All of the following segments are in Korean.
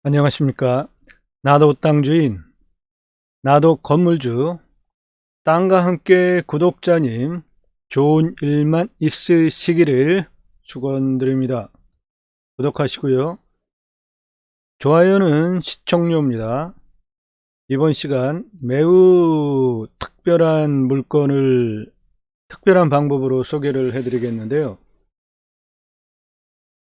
안녕하십니까. 나도 땅주인, 나도 건물주, 땅과 함께 구독자님 좋은 일만 있으시기를 축원드립니다. 구독하시고요. 좋아요는 시청료입니다. 이번 시간 매우 특별한 물건을 특별한 방법으로 소개를 해드리겠는데요.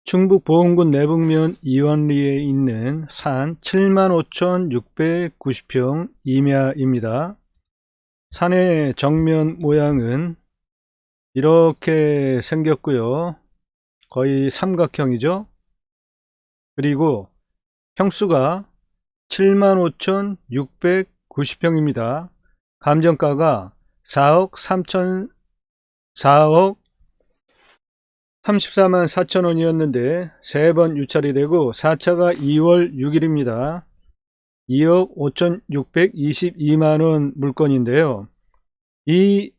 충북 보은군 내북면 이원리에 있는 산 75,690평 임야입니다. 산의 정면 모양은 이렇게 생겼고요. 거의 삼각형이죠. 그리고 평수가 75,690평입니다. 감정가가 4억 34만 4천 원이었는데 3번 유찰이 되고 4차가 2월 6일입니다. 2억 5,622만원 물건인데요. 이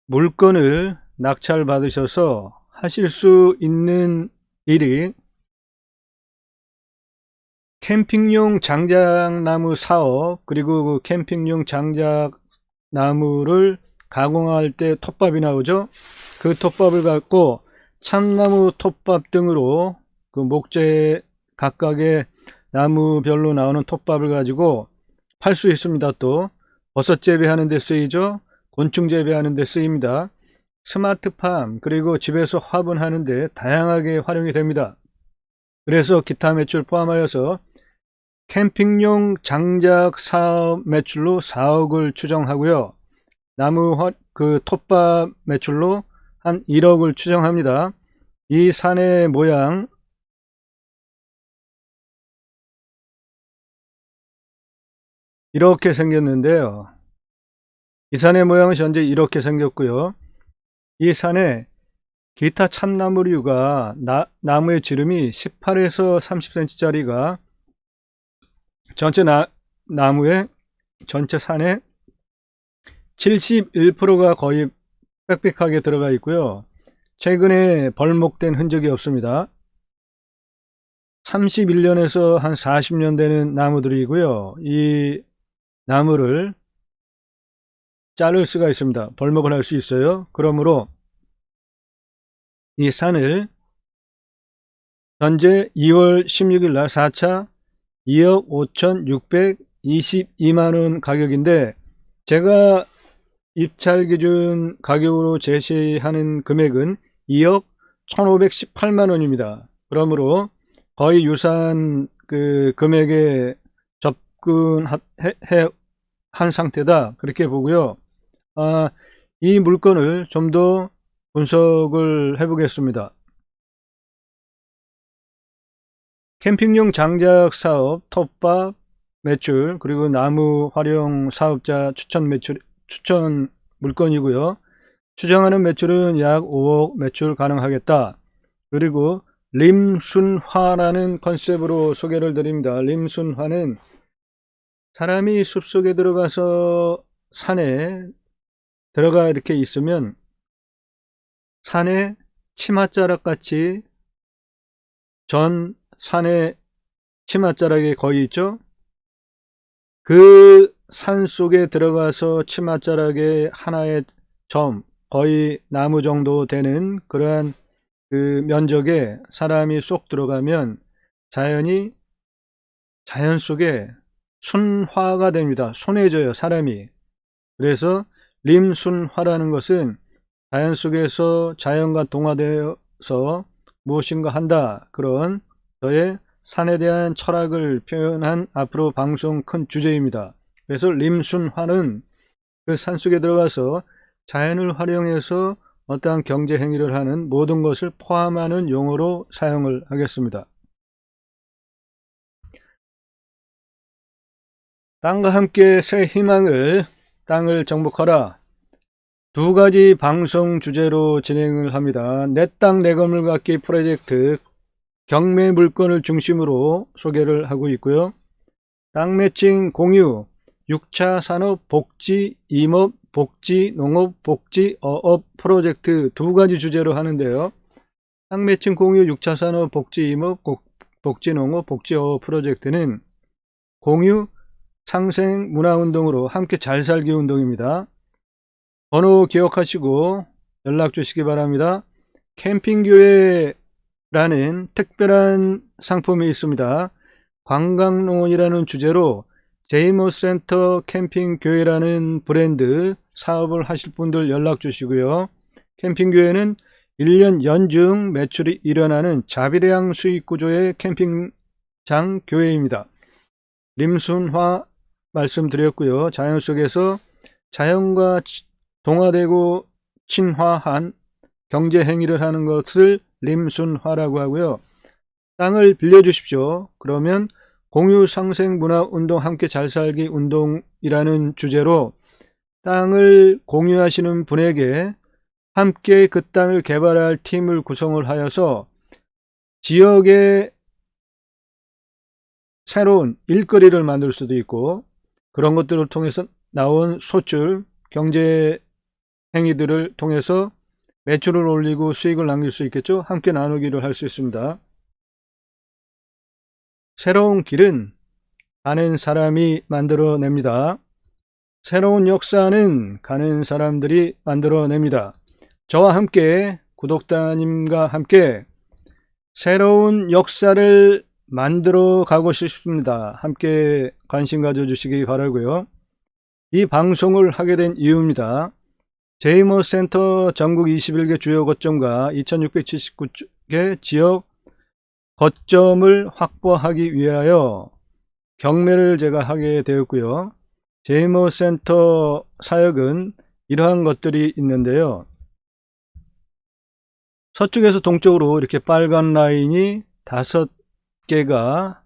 물건을 낙찰 받으셔서 하실 수 있는 일이 캠핑용 장작나무 사업, 그리고 그 캠핑용 장작나무를 가공할 때 톱밥이 나오죠. 그 톱밥을 갖고 참나무 톱밥 등으로 그 목재 각각의 나무별로 나오는 톱밥을 가지고 팔 수 있습니다. 또 버섯 재배하는 데 쓰이죠. 곤충 재배하는 데 쓰입니다. 스마트팜, 그리고 집에서 화분하는 데 다양하게 활용이 됩니다. 그래서 기타 매출 포함하여서 캠핑용 장작 사업 매출로 4억을 추정하고요. 나무 그 톱밥 매출로 한 1억을 추정합니다. 이 산의 모양 이렇게 생겼는데요. 이 산의 모양은 현재 이렇게 생겼고요. 이 산에 기타 참나무류가 나무의 지름이 18에서 30cm 짜리가 전체 나무의 전체 산에 71%가 거의 빽빽하게 들어가 있고요. 최근에 벌목된 흔적이 없습니다. 31년에서 한 40년 되는 나무들이고요. 이 나무를 자를 수가 있습니다. 벌목을 할 수 있어요. 그러므로 이 산을 현재 2월 16일 날 4차 2억 5,622만원 가격인데, 제가 입찰 기준 가격으로 제시하는 금액은 2억 1,518만원입니다. 그러므로 거의 유사한 그 금액에 접근한 상태다, 그렇게 보고요. 이 물건을 좀 더 분석을 해 보겠습니다. 캠핑용 장작 사업 톱밥 매출, 그리고 나무 활용 사업자 추천 물건이고요. 추정하는 매출은 약 5억 매출 가능하겠다. 그리고 림순화라는 컨셉으로 소개를 드립니다. 림순화는 사람이 숲속에 들어가서 산에 들어가 이렇게 있으면 산에 치맛자락 같이 전 산에 치맛자락이 거의 있죠. 그 산 속에 들어가서 치맛자락의 하나의 점, 거의 나무 정도 되는 그러한 그 면적에 사람이 쏙 들어가면 자연 속에 순화가 됩니다. 순해져요, 사람이. 그래서 림순화라는 것은 자연 속에서 자연과 동화되어서 무엇인가 한다, 그런 저의 산에 대한 철학을 표현한 앞으로 방송 큰 주제입니다. 그래서 림순화는 그 산속에 들어가서 자연을 활용해서 어떠한 경제 행위를 하는 모든 것을 포함하는 용어로 사용을 하겠습니다. 땅과 함께 새 희망을, 땅을 정복하라, 두 가지 방송 주제로 진행을 합니다. 내 땅 내 건물 갖기 프로젝트 경매 물건을 중심으로 소개를 하고 있고요. 땅 매칭 공유 6차 산업 복지 임업 복지 농업 복지 어업 프로젝트 두 가지 주제로 하는데요. 땅 매칭 공유 6차 산업 복지 임업 복지농어 복지어업 프로젝트는 공유 상생 문화운동으로 함께 잘 살기 운동입니다. 번호 기억하시고 연락 주시기 바랍니다. 캠핑교회라는 특별한 상품이 있습니다. 관광농원이라는 주제로 제이모센터 캠핑교회라는 브랜드 사업을 하실 분들 연락 주시고요. 캠핑교회는 1년 연중 매출이 일어나는 자비량 수익 구조의 캠핑장 교회입니다. 림순화 말씀드렸고요. 자연 속에서 자연과 동화되고 친화한 경제 행위를 하는 것을 림순화라고 하고요. 땅을 빌려주십시오. 그러면 공유상생문화운동 함께 잘살기 운동이라는 주제로 땅을 공유하시는 분에게 함께 그 땅을 개발할 팀을 구성을 하여서 지역의 새로운 일거리를 만들 수도 있고 그런 것들을 통해서 나온 소출, 경제 행위들을 통해서 매출을 올리고 수익을 남길 수 있겠죠. 함께 나누기를 할 수 있습니다. 새로운 길은 가는 사람이 만들어냅니다. 새로운 역사는 가는 사람들이 만들어냅니다. 저와 함께 구독자님과 함께 새로운 역사를 만들어 가고 싶습니다. 함께 관심 가져주시기 바라고요. 이 방송을 하게 된 이유입니다. 제이모센터 전국 21개 주요 거점과 2679개 지역 거점을 확보하기 위하여 경매를 제가 하게 되었고요. 제이모센터 사역은 이러한 것들이 있는데요. 서쪽에서 동쪽으로 이렇게 빨간 라인이 5개가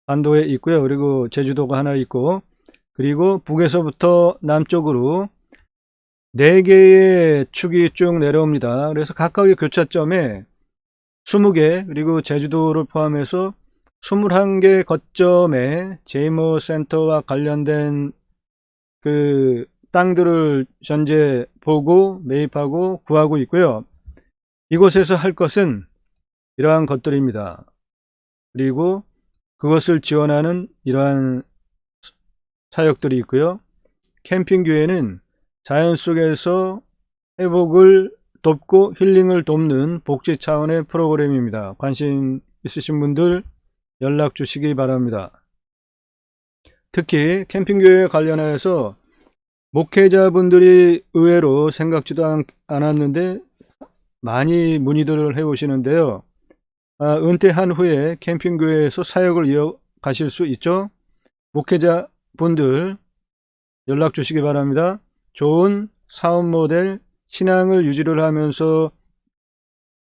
반도에 있고요. 그리고 제주도가 하나 있고, 그리고 북에서부터 남쪽으로 4개의 축이 쭉 내려옵니다. 그래서 각각의 교차점에 20개, 그리고 제주도를 포함해서 21개 거점에 제이모센터와 관련된 그 땅들을 현재 보고 매입하고 구하고 있고요. 이곳에서 할 것은 이러한 것들입니다. 그리고 그것을 지원하는 이러한 사역들이 있고요. 캠핑교회는 자연 속에서 회복을 돕고 힐링을 돕는 복지 차원의 프로그램입니다. 관심 있으신 분들 연락 주시기 바랍니다. 특히 캠핑교회에 관련해서 목회자분들이 의외로 생각지도 않았는데 많이 문의들을 해 오시는데요. 은퇴한 후에 캠핑교회에서 사역을 이어가실 수 있죠. 목회자분들 연락 주시기 바랍니다. 좋은 사업 모델, 신앙을 유지를 하면서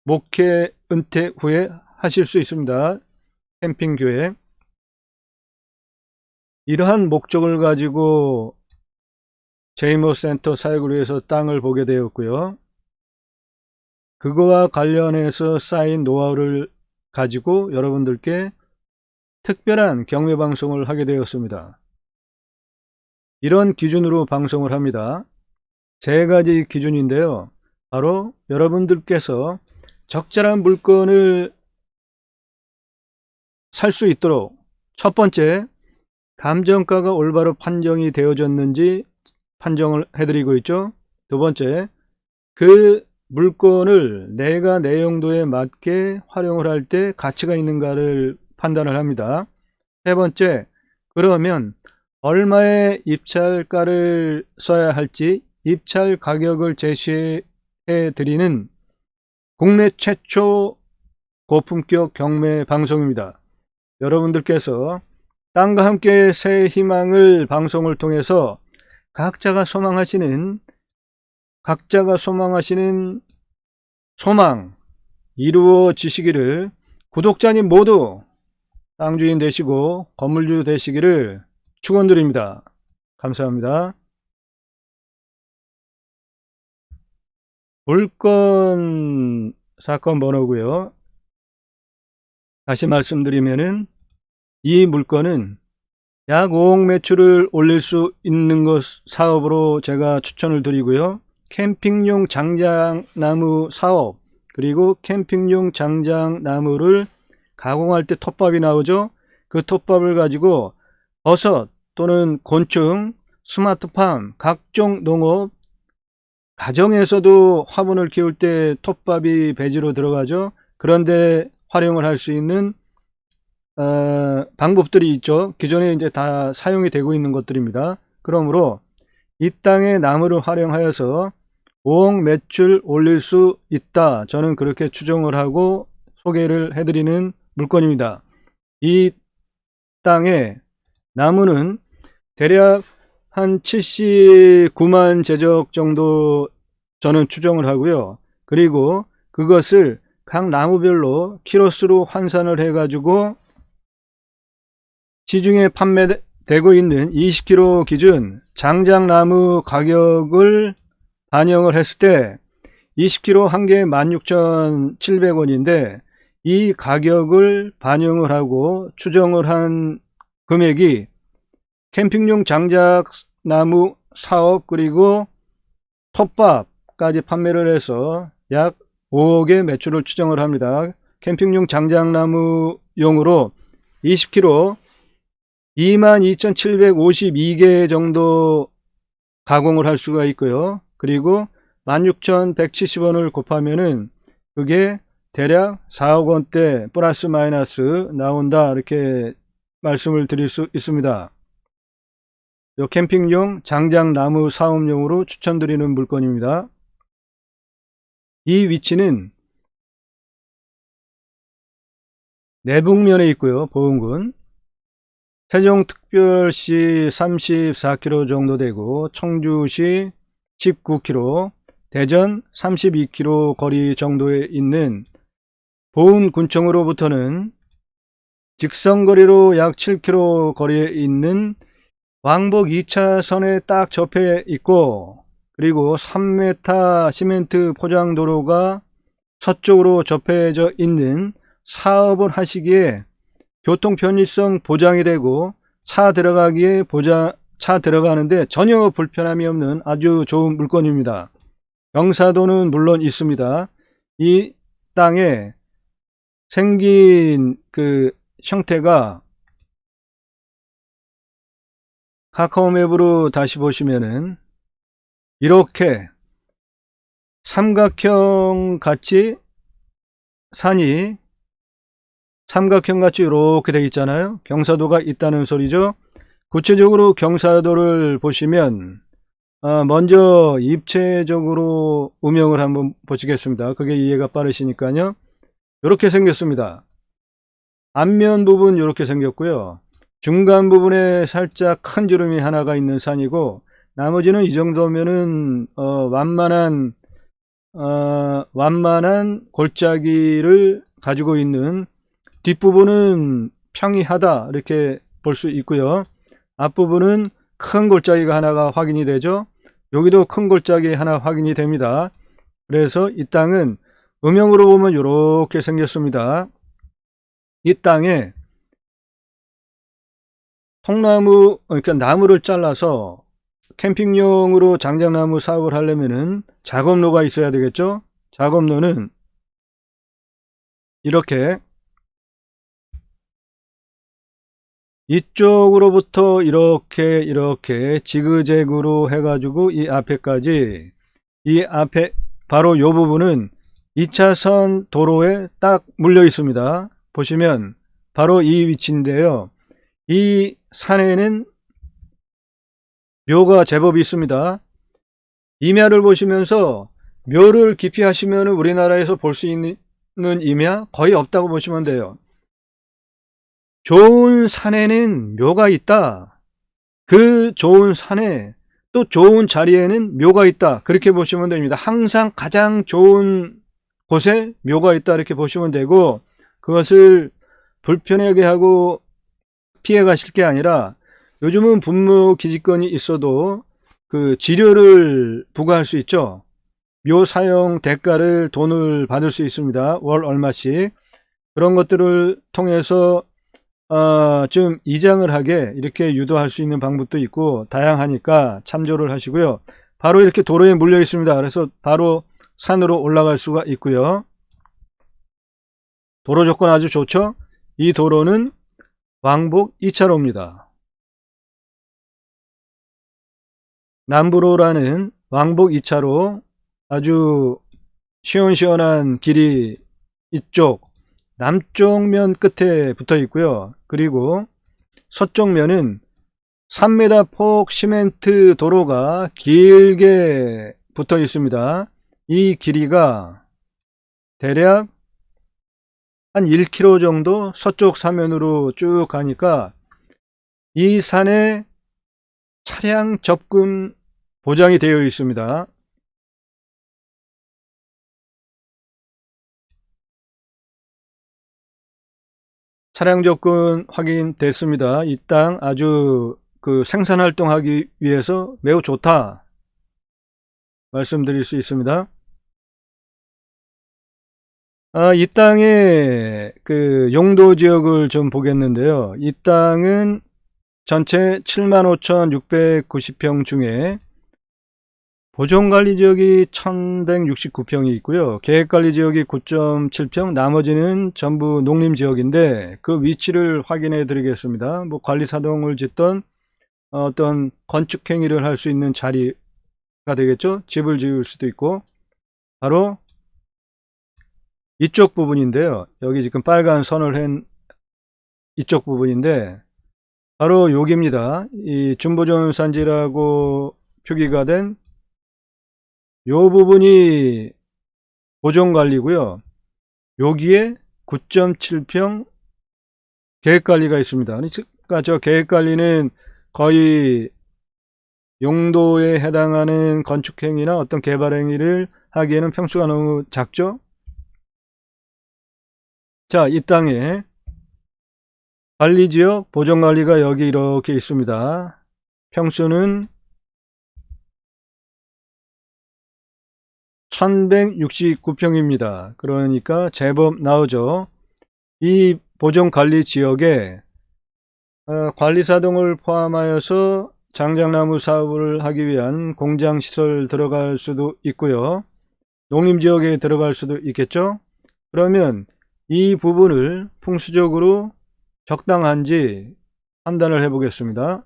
목회 은퇴 후에 하실 수 있습니다. 캠핑교회. 이러한 목적을 가지고 제이모센터 사역을 위해서 땅을 보게 되었고요. 그거와 관련해서 쌓인 노하우를 가지고 여러분들께 특별한 경매 방송을 하게 되었습니다. 이런 기준으로 방송을 합니다. 3가지 기준인데요. 바로 여러분들께서 적절한 물건을 살 수 있도록 첫 번째, 감정가가 올바로 판정이 되어졌는지 판정을 해드리고 있죠. 두 번째, 그 물건을 내가 내 용도에 맞게 활용을 할 때 가치가 있는가를 판단을 합니다. 세 번째, 그러면 얼마의 입찰가를 써야 할지 입찰 가격을 제시해 드리는 국내 최초 고품격 경매 방송입니다. 여러분들께서 땅과 함께 새 희망을 방송을 통해서 각자가 소망하시는 소망 이루어지시기를, 구독자님 모두 땅주인 되시고 건물주 되시기를 축원드립니다. 감사합니다. 물건 사건 번호고요. 다시 말씀드리면은 이 물건은 약 5억 매출을 올릴 수 있는 것 사업으로 제가 추천을 드리고요. 캠핑용 장작나무 사업, 그리고 캠핑용 장작나무를 가공할 때 톱밥이 나오죠. 그 톱밥을 가지고 버섯 또는 곤충, 스마트팜, 각종 농업, 가정에서도 화분을 키울 때 톱밥이 배지로 들어가죠. 그런데 활용을 할 수 있는 방법들이 있죠. 기존에 이제 다 사용이 되고 있는 것들입니다. 그러므로 이 땅의 나무를 활용하여서 5억 매출 올릴 수 있다. 저는 그렇게 추정을 하고 소개를 해드리는 물건입니다. 이 땅의 나무는 대략 한 79만 제적 정도 저는 추정을 하고요. 그리고 그것을 각 나무별로 키로수로 환산을 해가지고 시중에 판매되고 있는 20kg 기준 장작나무 가격을 반영을 했을 때 20kg 한 개에 16,700원인데 이 가격을 반영을 하고 추정을 한 금액이 캠핑용 장작나무 사업 그리고 톱밥까지 판매를 해서 약 5억의 매출을 추정을 합니다. 캠핑용 장작나무용으로 20kg 22,752개 정도 가공을 할 수가 있고요. 그리고 16,170원을 곱하면은 그게 대략 4억 원대 플러스 마이너스 나온다. 이렇게 말씀을 드릴 수 있습니다. 요 캠핑용 장작나무 사업용으로 추천드리는 물건입니다. 이 위치는 내북면에 있고요. 보은군. 세종특별시 34km 정도 되고 청주시 19km, 대전 32km 거리 정도에 있는 보은군청으로부터는 직선거리로 약 7km 거리에 있는 왕복 2차선에 딱 접해 있고 그리고 3m 시멘트 포장도로가 서쪽으로 접해져 있는 사업을 하시기에 교통 편의성 보장이 되고 차 들어가는데 전혀 불편함이 없는 아주 좋은 물건입니다. 경사도는 물론 있습니다. 이 땅에 생긴 그 형태가 카카오맵으로 다시 보시면은 이렇게 삼각형 같이 산이 삼각형 같이 이렇게 되어 있잖아요. 경사도가 있다는 소리죠. 구체적으로 경사도를 보시면 먼저 입체적으로 음영을 한번 보시겠습니다. 그게 이해가 빠르시니까요. 이렇게 생겼습니다. 앞면 부분 이렇게 생겼고요. 중간 부분에 살짝 큰 주름이 하나가 있는 산이고 나머지는 이 정도면은 완만한 골짜기를 가지고 있는 뒷부분은 평이하다 이렇게 볼 수 있고요. 앞부분은 큰 골짜기가 하나가 확인이 되죠. 여기도 큰 골짜기 하나 확인이 됩니다. 그래서 이 땅은 음영으로 보면 이렇게 생겼습니다. 이 땅에 통나무 그러니까 나무를 잘라서 캠핑용으로 장작나무 사업을 하려면은 작업로가 있어야 되겠죠. 작업로는 이렇게 이쪽으로부터 이렇게 지그재그로 해가지고 이 앞에까지 이 앞에 바로 이 부분은 2차선 도로에 딱 물려 있습니다. 보시면 바로 이 위치인데요. 이 산에는 묘가 제법 있습니다. 임야를 보시면서 묘를 깊이 하시면 우리나라에서 볼 수 있는 임야 거의 없다고 보시면 돼요. 좋은 산에는 묘가 있다. 그 좋은 산에 또 좋은 자리에는 묘가 있다. 그렇게 보시면 됩니다. 항상 가장 좋은 곳에 묘가 있다. 이렇게 보시면 되고 그것을 불편하게 하고 피해 가실 게 아니라 요즘은 분묘 기지권이 있어도 그 지료를 부과할 수 있죠. 묘 사용 대가를 돈을 받을 수 있습니다. 월 얼마씩. 그런 것들을 통해서 좀 이장을 하게 이렇게 유도할 수 있는 방법도 있고 다양하니까 참조를 하시고요. 바로 이렇게 도로에 물려 있습니다. 그래서 바로 산으로 올라갈 수가 있고요. 도로 조건 아주 좋죠. 이 도로는 왕복 2차로입니다. 남부로라는 왕복 2차로, 아주 시원시원한 길이 이쪽 남쪽 면 끝에 붙어 있고요. 그리고 서쪽 면은 3m 폭 시멘트 도로가 길게 붙어 있습니다. 이 길이가 대략 한 1km 정도 서쪽 사면으로 쭉 가니까 이 산에 차량 접근 보장이 되어 있습니다. 차량 접근 확인됐습니다. 이 땅 아주 생산활동하기 위해서 매우 좋다 말씀드릴 수 있습니다. 이 땅의 용도 지역을 좀 보겠는데요. 이 땅은 전체 75,690평 중에 보존관리지역이 1169평이 있고요. 계획관리지역이 9.7평, 나머지는 전부 농림지역인데 그 위치를 확인해 드리겠습니다. 뭐 관리사동을 짓던 어떤 건축행위를 할 수 있는 자리가 되겠죠. 집을 지을 수도 있고, 바로 이쪽 부분인데요. 여기 지금 빨간 선을 한 이쪽 부분인데 바로 여기입니다. 이 준보존산지라고 표기가 된 요 부분이 보존관리고요. 여기에 9.7평 계획관리가 있습니다. 그러니까 저 계획관리는 거의 용도에 해당하는 건축행위나 어떤 개발행위를 하기에는 평수가 너무 작죠. 자, 이 땅에 관리지역 보존관리가 여기 이렇게 있습니다. 평수는 1169평입니다. 그러니까 제법 나오죠. 이 보존관리지역에 관리사동을 포함하여서 장작나무 사업을 하기 위한 공장시설 들어갈 수도 있고요. 농림지역에 들어갈 수도 있겠죠. 그러면 이 부분을 풍수적으로 적당한지 판단을 해 보겠습니다.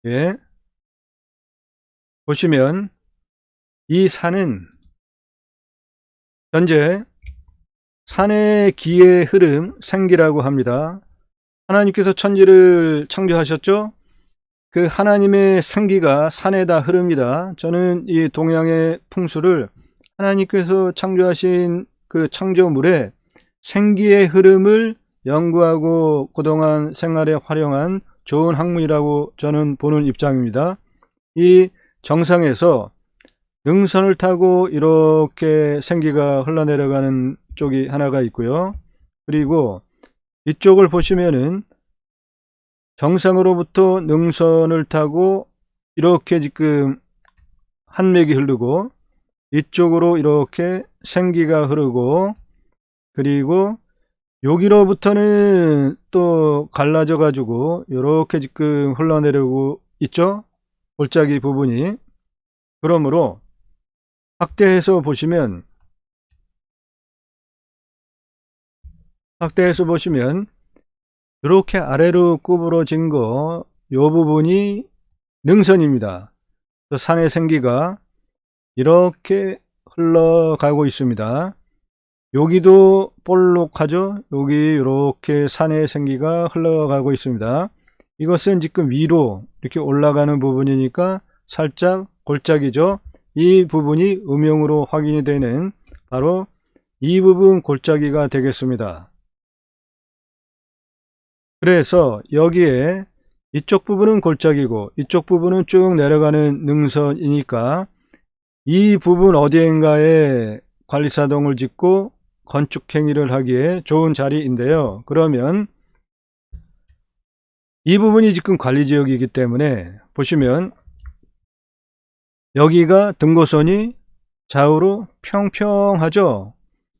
예. 보시면 이 산은 현재 산의 기의 흐름, 생기라고 합니다. 하나님께서 천지를 창조하셨죠? 그 하나님의 생기가 산에다 흐릅니다. 저는 이 동양의 풍수를 하나님께서 창조하신 그 창조물의 생기의 흐름을 연구하고 그동안 생활에 활용한 좋은 학문이라고 저는 보는 입장입니다. 이 정상에서 능선을 타고 이렇게 생기가 흘러내려가는 쪽이 하나가 있고요. 그리고 이쪽을 보시면은 정상으로부터 능선을 타고 이렇게 지금 한맥이 흐르고 이쪽으로 이렇게 생기가 흐르고, 그리고 여기로부터는 또 갈라져 가지고 이렇게 지금 흘러내려오고 있죠. 골짜기 부분이. 그러므로 확대해서 보시면 이렇게 아래로 구부러진 거, 요 부분이 능선입니다. 산의 생기가 이렇게 흘러가고 있습니다. 여기도 볼록하죠. 여기 이렇게 산의 생기가 흘러가고 있습니다. 이것은 지금 위로 이렇게 올라가는 부분이니까 살짝 골짜기죠. 이 부분이 음영으로 확인이 되는 바로 이 부분 골짜기가 되겠습니다. 그래서 여기에 이쪽 부분은 골짜기고 이쪽 부분은 쭉 내려가는 능선이니까 이 부분 어디엔가에 관리사동을 짓고 건축행위를 하기에 좋은 자리인데요. 그러면 이 부분이 지금 관리지역이기 때문에 보시면 여기가 등고선이 좌우로 평평하죠.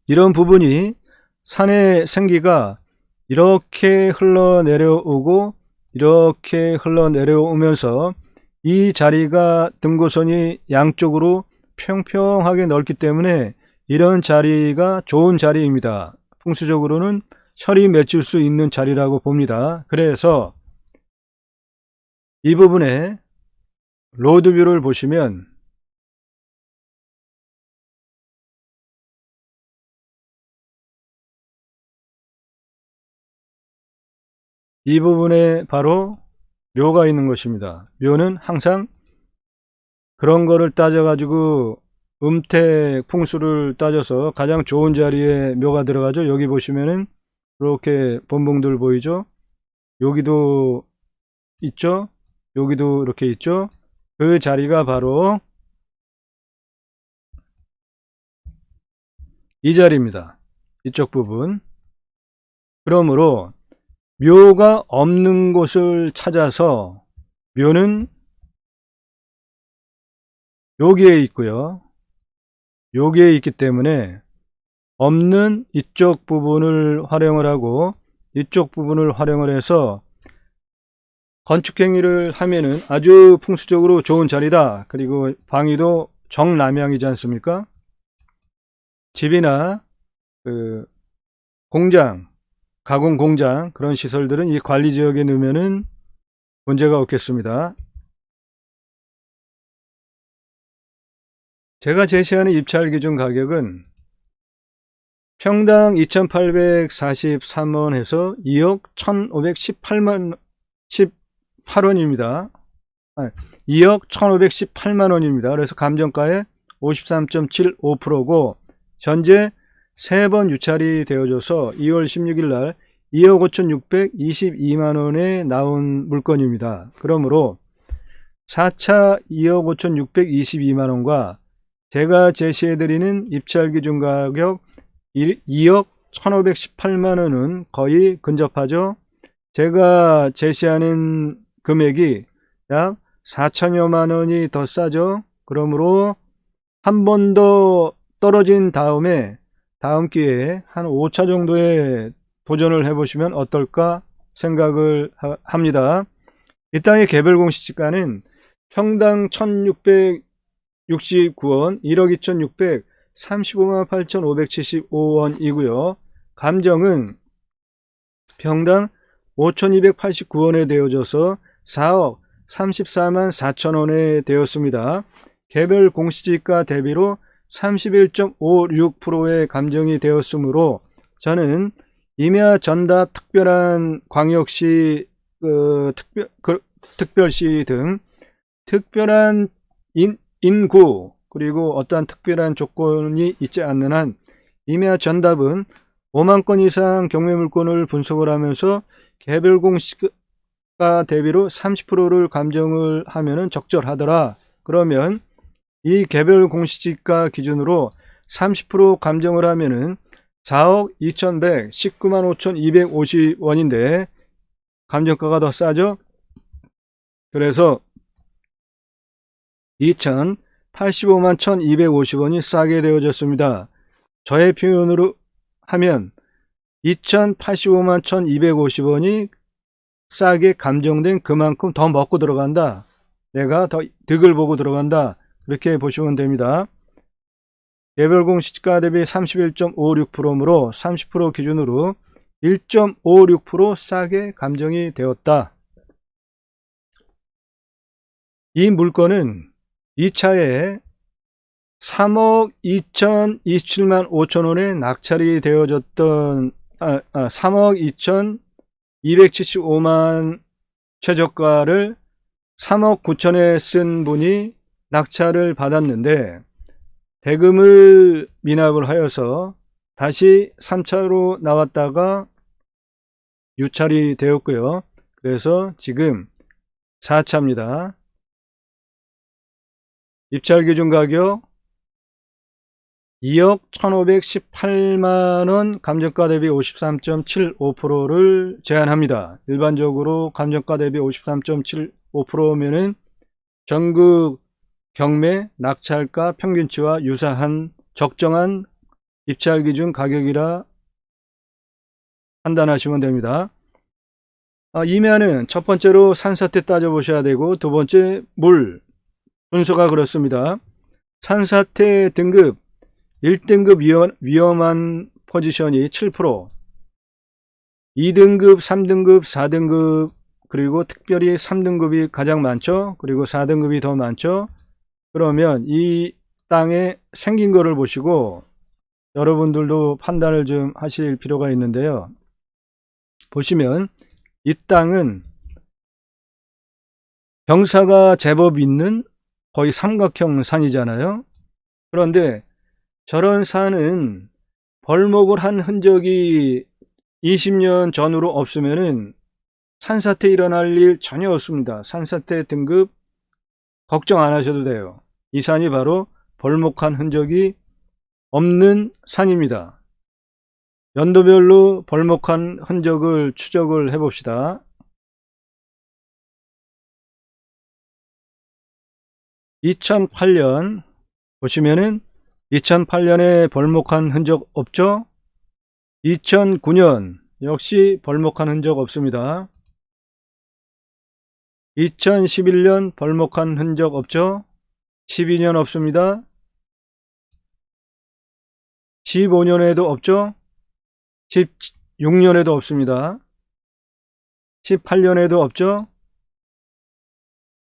이런 부분이 산의 생기가 이렇게 흘러내려오고 이렇게 흘러내려오면서 이 자리가 등고선이 양쪽으로 평평하게 넓기 때문에 이런 자리가 좋은 자리입니다. 풍수적으로는 철이 맺힐 수 있는 자리라고 봅니다. 그래서 이 부분에 로드뷰를 보시면 이 부분에 바로 묘가 있는 것입니다. 묘는 항상 그런 거를 따져가지고 음택 풍수를 따져서 가장 좋은 자리에 묘가 들어가죠. 여기 보시면은 이렇게 번봉들 보이죠. 여기도 있죠. 여기도 이렇게 있죠. 그 자리가 바로 이 자리입니다. 이쪽 부분. 그러므로 묘가 없는 곳을 찾아서 묘는 여기에 있고요. 여기에 있기 때문에 없는 이쪽 부분을 활용을 하고 이쪽 부분을 활용을 해서 건축행위를 하면은 아주 풍수적으로 좋은 자리다. 그리고 방위도 정남향이지 않습니까? 집이나 그 공장, 가공 공장 그런 시설들은 이 관리 지역에 넣으면은 문제가 없겠습니다. 제가 제시하는 입찰 기준 가격은 평당 2,843원에서 2억 1,518원입니다. 2억 1,518만원입니다. 그래서 감정가의 53.75%고 현재 3번 유찰이 되어져서 2월 16일 날 2억 5,622만원에 나온 물건입니다. 그러므로 4차 2억 5,622만원과 제가 제시해드리는 입찰 기준 가격 2억 1,518만원은 거의 근접하죠. 제가 제시하는 금액이 약 4천여만원이 더 싸죠. 그러므로 한 번 더 떨어진 다음에 다음 기회에 한 5차 정도에 도전을 해보시면 어떨까 생각을 합니다. 이 땅의 개별 공시지가는 평당 1,669원 1억 2,635만 8,575원이고요. 감정은 평당 5,289원에 되어져서 4억 34만 4천원에 되었습니다. 개별 공시지가 대비로 31.56%의 감정이 되었으므로 저는 임야 전답 특별한 광역시 특별시 등 특별한 인구 그리고 어떠한 특별한 조건이 있지 않는 한 임야 전답은 5만 건 이상 경매 물건을 분석을 하면서 개별 공시가 대비로 30%를 감정을 하면은 적절하더라. 그러면 이 개별 공시지가 기준으로 30% 감정을 하면은 4억 2,100, 19만 5,250원인데 감정가가 더 싸죠? 그래서 2,085만 1,250원이 싸게 되어졌습니다. 저의 표현으로 하면 2,085만 1,250원이 싸게 감정된 그만큼 더 먹고 들어간다. 내가 더 득을 보고 들어간다. 그렇게 보시면 됩니다. 개별 공시지가 대비 31.56%므로 30% 기준으로 1.56% 싸게 감정이 되었다. 이 물건은 2차에 3억 2,027만 5천원에 낙찰이 되어졌던 3억 2,275만 최저가를 3억 9천에 쓴 분이 낙찰을 받았는데 대금을 미납을 하여서 다시 3차로 나왔다가 유찰이 되었고요. 그래서 지금 4차입니다. 입찰 기준 가격 2억 1,518만원 감정가 대비 53.75%를 제한합니다. 일반적으로 감정가 대비 53.75%면은 전국 경매 낙찰가 평균치와 유사한 적정한 입찰 기준 가격이라 판단하시면 됩니다. 임야는 첫 번째로 산사태 따져보셔야 되고 두 번째 물 순서가 그렇습니다. 산사태 등급 1등급 위험한 포지션이 7%, 2등급, 3등급, 4등급, 그리고 특별히 3등급이 가장 많죠. 그리고 4등급이 더 많죠. 그러면 이 땅에 생긴 거를 보시고 여러분들도 판단을 좀 하실 필요가 있는데요. 보시면 이 땅은 경사가 제법 있는 거의 삼각형 산이잖아요. 그런데 저런 산은 벌목을 한 흔적이 20년 전으로 없으면은 산사태 일어날 일 전혀 없습니다. 산사태 등급 걱정 안 하셔도 돼요. 이 산이 바로 벌목한 흔적이 없는 산입니다. 연도별로 벌목한 흔적을 추적을 해 봅시다. 2008년 보시면은 2008년에 벌목한 흔적 없죠? 2009년 역시 벌목한 흔적 없습니다. 2011년 벌목한 흔적 없죠? 12년 없습니다. 15년에도 없죠? 16년에도 없습니다. 18년에도 없죠?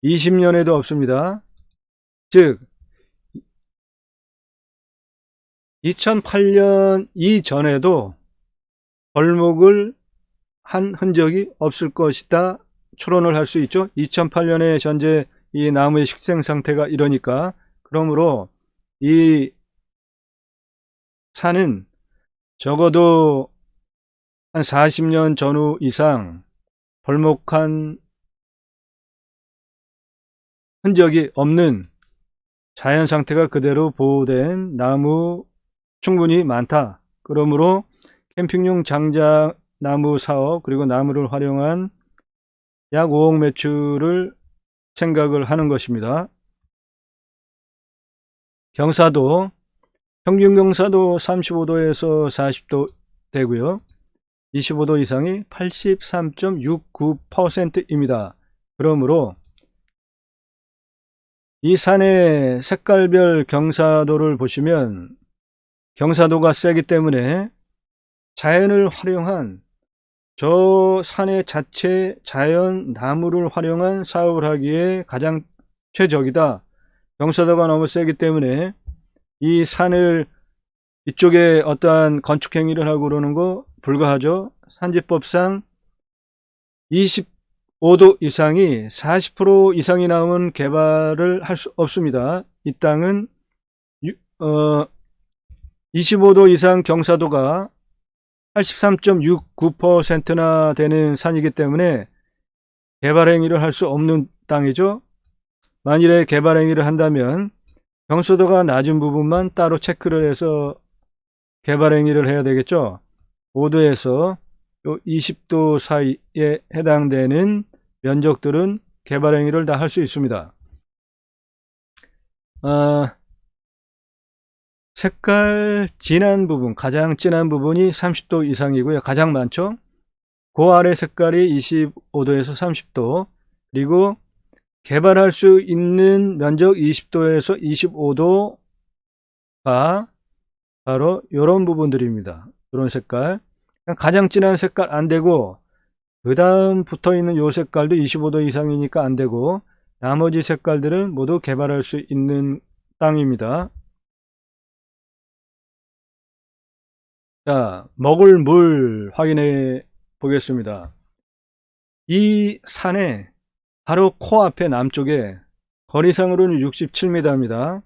20년에도 없습니다. 즉 2008년 이전에도 벌목을 한 흔적이 없을 것이다 추론을 할 수 있죠. 2008년에 현재 이 나무의 식생 상태가 이러니까, 그러므로 이 산은 적어도 한 40년 전후 이상 벌목한 흔적이 없는 자연 상태가 그대로 보호된 나무 충분히 많다. 그러므로 캠핑용 장작 나무 사업, 그리고 나무를 활용한 약 5억 매출을 생각을 하는 것입니다. 경사도, 평균 경사도 35도에서 40도 되고요. 25도 이상이 83.69%입니다. 그러므로 이 산의 색깔별 경사도를 보시면 경사도가 세기 때문에 자연을 활용한, 저 산의 자체 자연 나무를 활용한 사업을 하기에 가장 최적이다. 경사도가 너무 세기 때문에 이 산을 이쪽에 어떠한 건축 행위를 하고 그러는 거 불가하죠. 산지법상 25도 이상이 40% 이상이 나오면 개발을 할 수 없습니다. 이 땅은 25도 이상 경사도가 83.69%나 되는 산이기 때문에 개발 행위를 할 수 없는 땅이죠. 만일에 개발 행위를 한다면 경사도가 낮은 부분만 따로 체크를 해서 개발 행위를 해야 되겠죠. 5도에서 20도 사이에 해당되는 면적들은 개발 행위를 다 할 수 있습니다. 색깔 진한 부분, 가장 진한 부분이 30도 이상이고요. 가장 많죠. 그 아래 색깔이 25도에서 30도, 그리고 개발할 수 있는 면적 20도에서 25도가 바로 이런 부분들입니다. 이런 색깔, 가장 진한 색깔 안 되고, 그 다음 붙어 있는 요 색깔도 25도 이상이니까 안 되고, 나머지 색깔들은 모두 개발할 수 있는 땅입니다. 자, 먹을 물 확인해 보겠습니다. 이 산에 바로 코앞에 남쪽에 거리상으로는 67m입니다.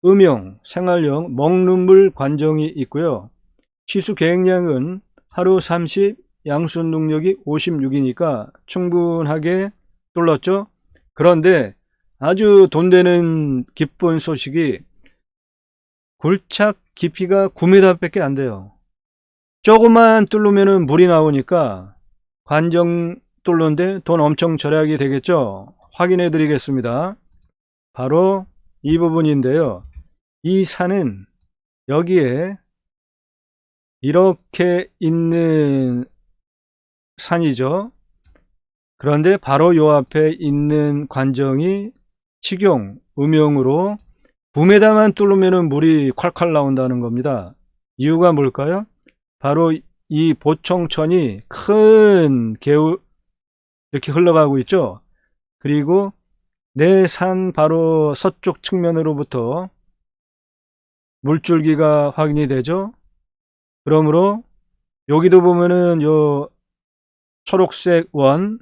음용, 생활용, 먹는 물 관정이 있고요. 시수 계획량은 하루 30, 양순 능력이 56이니까 충분하게 뚫었죠. 그런데 아주 돈 되는 기쁜 소식이, 굴착 깊이가 9m 밖에 안 돼요. 조금만 뚫으면 물이 나오니까 관정 뚫는데 돈 엄청 절약이 되겠죠. 확인해 드리겠습니다. 바로 이 부분인데요. 이 산은 여기에 이렇게 있는 산이죠. 그런데 바로 요 앞에 있는 관정이 식용, 음용으로 9m만 뚫으면 물이 콸콸 나온다는 겁니다. 이유가 뭘까요? 바로 이 보청천이 큰 개울 이렇게 흘러가고 있죠. 그리고 내 산 바로 서쪽 측면으로부터 물줄기가 확인이 되죠. 그러므로 여기도 보면은 요 초록색 원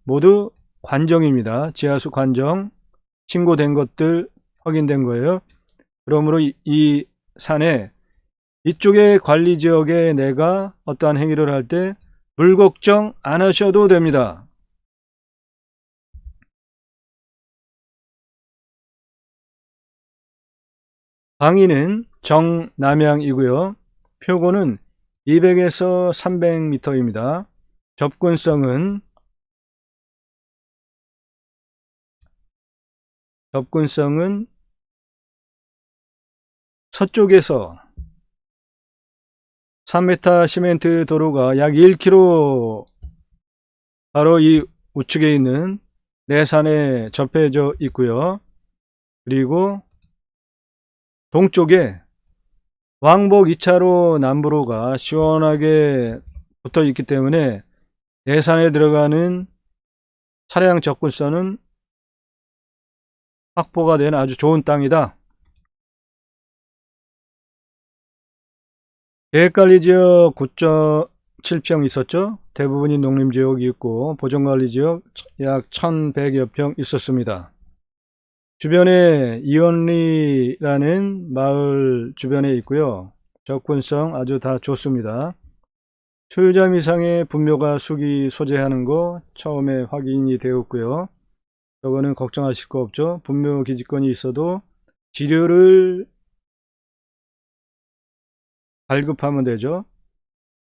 모두 관정입니다. 지하수 관정 신고된 것들 확인된 거예요. 그러므로 이 산에 이쪽의 관리지역에 내가 어떠한 행위를 할 때 물 걱정 안 하셔도 됩니다. 방위는 정남향이고요. 표고는 200에서 300m입니다. 접근성은 서쪽에서 3m 시멘트 도로가 약 1km 바로 이 우측에 있는 내산에 접해져 있고요. 그리고 동쪽에 왕복 2차로 남부로가 시원하게 붙어 있기 때문에 내산에 들어가는 차량 접근성은 확보가 되는 아주 좋은 땅이다. 계획관리지역 9.7평 있었죠. 대부분이 농림지역이 있고 보존관리지역 약 1100여 평 있었습니다. 주변에 이원리라는 마을 주변에 있고요. 접근성 아주 다 좋습니다. 소유자 이상의 분묘가 수기 소재하는 거 처음에 확인이 되었고요. 저거는 걱정하실 거 없죠. 분묘 기지권이 있어도 지료를 발급하면 되죠.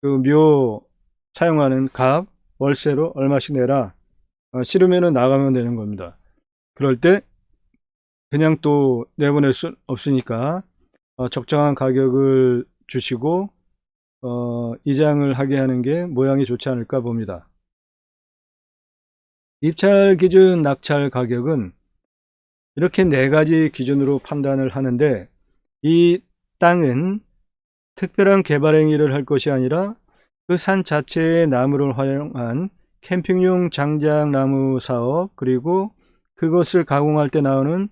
그 묘 사용하는 값 월세로 얼마씩 내라. 싫으면 나가면 되는 겁니다. 그럴 때 그냥 또 내보낼 수 없으니까 적정한 가격을 주시고 이장을 하게 하는 게 모양이 좋지 않을까 봅니다. 입찰 기준 낙찰 가격은 이렇게 4가지 기준으로 판단을 하는데, 이 땅은 특별한 개발 행위를 할 것이 아니라 그 산 자체의 나무를 활용한 캠핑용 장작나무 사업, 그리고 그것을 가공할 때 나오는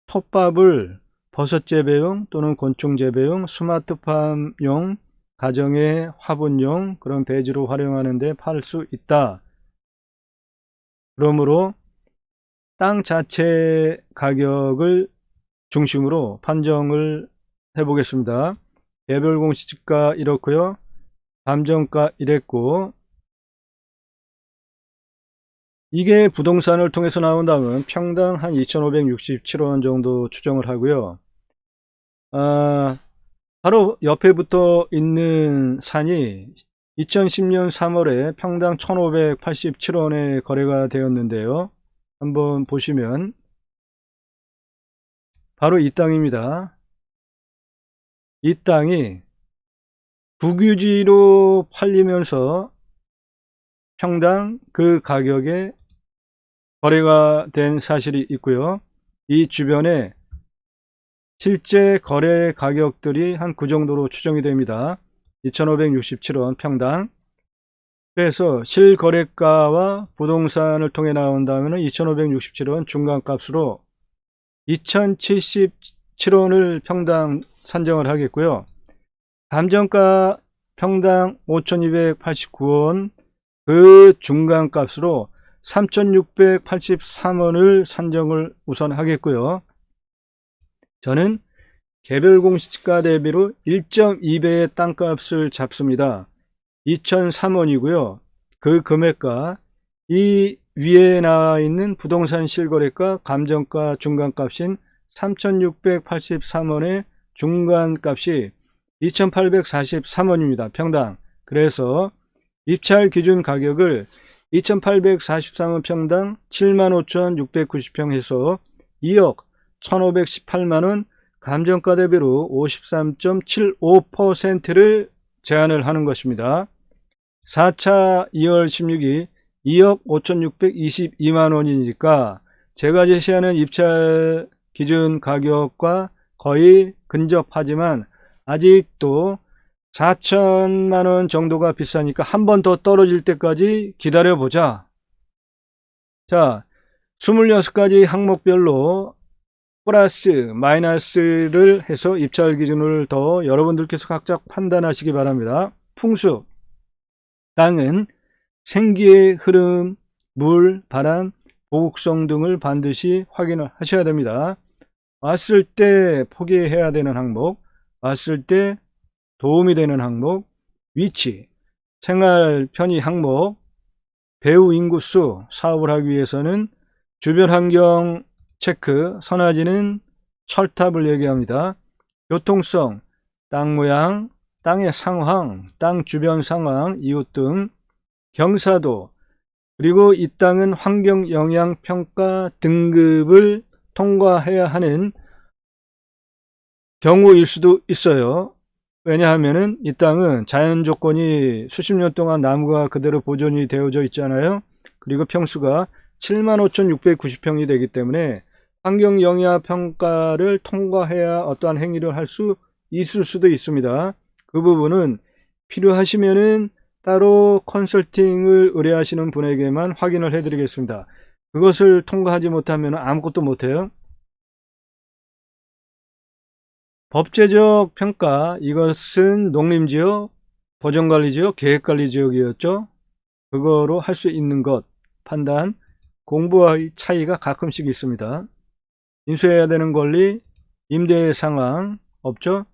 톱밥을 버섯 재배용 또는 곤충 재배용, 스마트팜용, 가정의 화분용 그런 배지로 활용하는 데 팔 수 있다. 그러므로 땅 자체 가격을 중심으로 판정을 해 보겠습니다. 개별 공시지가 이렇고요. 감정가 이랬고, 이게 부동산을 통해서 나온다면 평당 한 2,567원 정도 추정을 하고요. 바로 옆에 붙어 있는 산이 2010년 3월에 평당 1,587원에 거래가 되었는데요. 한번 보시면 바로 이 땅입니다. 이 땅이 국유지로 팔리면서 평당 그 가격에 거래가 된 사실이 있고요. 이 주변에 실제 거래 가격들이 한 그 정도로 추정이 됩니다. 2,567원 평당. 그래서 실거래가와 부동산을 통해 나온다면 2,567원 중간값으로 2,077원을 평당 산정을 하겠고요. 감정가 평당 5,289원, 그 중간값으로 3,683원을 산정을 우선 하겠고요. 저는 개별 공시지가 대비로 1.2배의 땅값을 잡습니다. 2,003원이고요. 그 금액과 이 위에 나와 있는 부동산 실거래가 감정가 중간값인 3,683원의 중간값이 2,843원입니다. 평당. 그래서 입찰 기준 가격을 2,843원 평당 75,690평 해서 2억 1,518만원, 감정가 대비로 53.75%를 제한을 하는 것입니다. 4차 2월 16일 2억 5,622만원이니까 제가 제시하는 입찰 기준 가격과 거의 근접하지만 아직도 4천만원 정도가 비싸니까 한 번 더 떨어질 때까지 기다려보자. 자, 26가지 항목별로 플러스 마이너스를 해서 입찰 기준을 더 여러분들께서 각자 판단하시기 바랍니다. 풍수, 땅은 생기의 흐름, 물, 바람, 보국성 등을 반드시 확인을 하셔야 됩니다. 왔을 때 포기해야 되는 항목, 왔을 때 도움이 되는 항목, 위치, 생활 편의 항목, 배후 인구수, 사업을 하기 위해서는 주변 환경 체크, 선화지는 철탑을 얘기합니다. 교통성, 땅 모양, 땅의 상황, 땅 주변 상황, 이웃 등, 경사도, 그리고 이 땅은 환경영향평가 등급을 통과해야 하는 경우일 수도 있어요. 왜냐하면은 이 땅은 자연 조건이 수십 년 동안 나무가 그대로 보존이 되어져 있잖아요. 그리고 평수가 75,690평이 되기 때문에 환경영향평가를 통과해야 어떠한 행위를 할 수 있을 수도 있습니다. 그 부분은 필요하시면은 따로 컨설팅을 의뢰하시는 분에게만 확인을 해 드리겠습니다. 그것을 통과하지 못하면 아무것도 못해요. 법제적 평가, 이것은 농림지역, 보전관리지역, 계획관리지역이었죠. 그거로 할 수 있는 것, 판단, 공부의 차이가 가끔씩 있습니다. 인수해야 되는 권리, 임대 상황 없죠.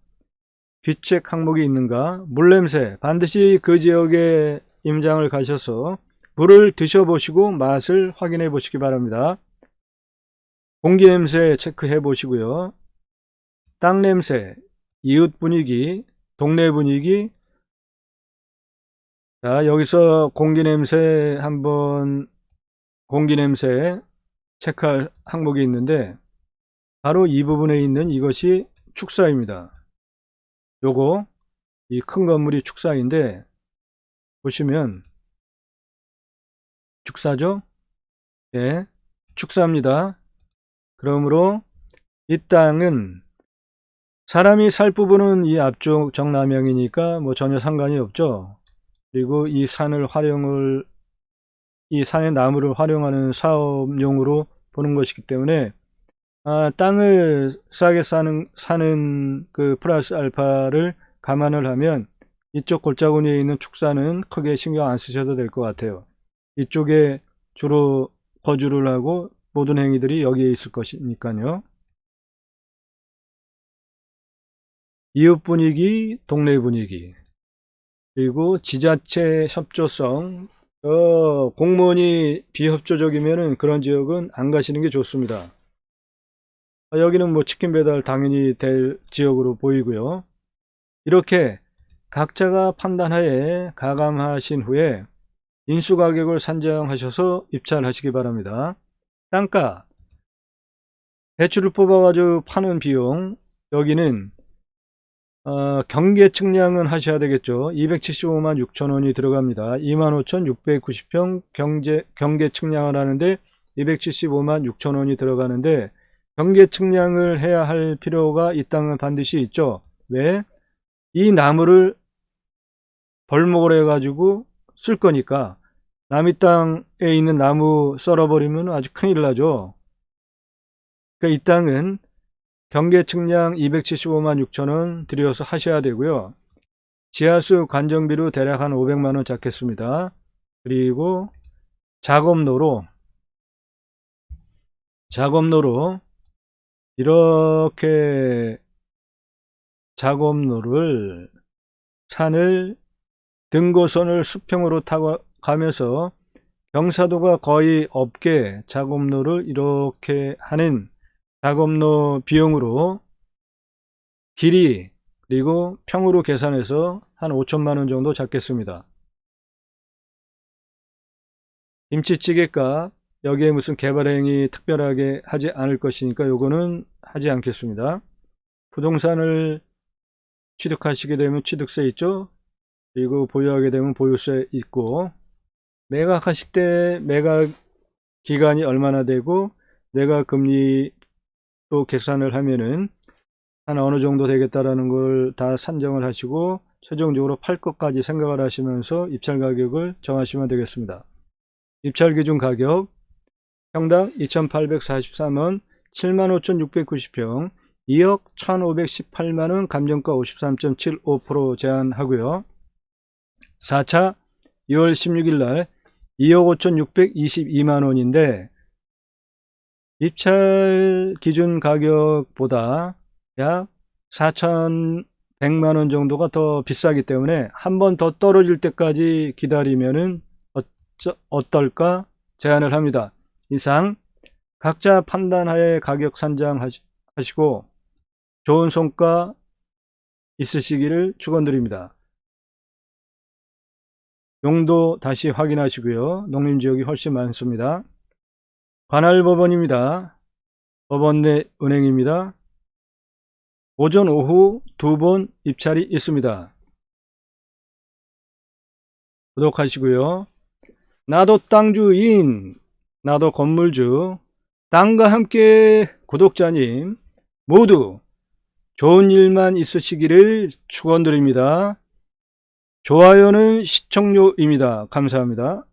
귀책 항목이 있는가, 물냄새, 반드시 그 지역에 임장을 가셔서 물을 드셔보시고 맛을 확인해 보시기 바랍니다. 공기 냄새 체크해 보시고요. 땅 냄새, 이웃 분위기, 동네 분위기. 자, 여기서 공기 냄새 한번, 공기 냄새 체크할 항목이 있는데 바로 이 부분에 있는 이것이 축사입니다. 요거 이 큰 건물이 축사인데 보시면 축사죠? 예, 축사입니다. 그러므로 이 땅은 사람이 살 부분은 이 앞쪽 정남향이니까 뭐 전혀 상관이 없죠. 그리고 이 산을 활용을, 이 산의 나무를 활용하는 사업용으로 보는 것이기 때문에 땅을 싸게 사는 그 플러스 알파를 감안을 하면 이쪽 골짜구니에 있는 축사는 크게 신경 안 쓰셔도 될 것 같아요. 이쪽에 주로 거주를 하고 모든 행위들이 여기에 있을 것이니까요. 이웃 분위기, 동네 분위기, 그리고 지자체 협조성. 공무원이 비협조적이면 그런 지역은 안 가시는 게 좋습니다. 여기는 뭐 치킨 배달 당연히 될 지역으로 보이고요. 이렇게 각자가 판단하에 가감하신 후에 인수가격을 산정하셔서 입찰하시기 바랍니다. 땅가, 대출을 뽑아가지고 파는 비용, 여기는 경계 측량은 하셔야 되겠죠. 275만 6천 원이 들어갑니다. 25,690평 경계 측량을 하는데 275만 6천 원이 들어가는데 경계 측량을 해야 할 필요가 이 땅은 반드시 있죠. 왜? 이 나무를 벌목을 해가지고 쓸 거니까 남의 땅에 있는 나무 썰어버리면 아주 큰일 나죠. 그러니까 이 땅은 경계 측량 275만 6천 원 들여서 하셔야 되고요. 지하수 관정비로 대략 한 500만 원 잡겠습니다. 그리고 작업로로 이렇게 작업로를 산을 등고선을 수평으로 타고 가면서 경사도가 거의 없게 작업로를 이렇게 하는 작업로 비용으로 길이 그리고 평으로 계산해서 한 5천만 원 정도 잡겠습니다. 김치찌개값, 여기에 무슨 개발행위 특별하게 하지 않을 것이니까 요거는 하지 않겠습니다. 부동산을 취득하시게 되면 취득세 있죠. 그리고 보유하게 되면 보유세 있고, 매각하실 때 매각 기간이 얼마나 되고 매각 금리 또 계산을 하면은 한 어느 정도 되겠다라는 걸 다 산정을 하시고 최종적으로 팔 것까지 생각을 하시면서 입찰 가격을 정하시면 되겠습니다. 입찰 기준 가격 평당 2,843원 75,690평 2억 1,518만원 감정가 53.75% 제한하고요. 4차 2월 16일 날 2억 5,622만원인데 입찰 기준 가격보다 약 4,100만원 정도가 더 비싸기 때문에 한 번 더 떨어질 때까지 기다리면은 어떨까 제안을 합니다. 이상 각자 판단하에 가격 산정하시고 좋은 성과 있으시기를 축원드립니다. 용도 다시 확인하시고요. 농림지역이 훨씬 많습니다. 관할법원입니다. 법원 내 은행입니다. 오전 오후 2번 입찰이 있습니다. 구독하시고요. 나도 땅주인, 나도 건물주, 땅과 함께 구독자님 모두 좋은 일만 있으시기를 축원드립니다. 좋아요는 시청료입니다. 감사합니다.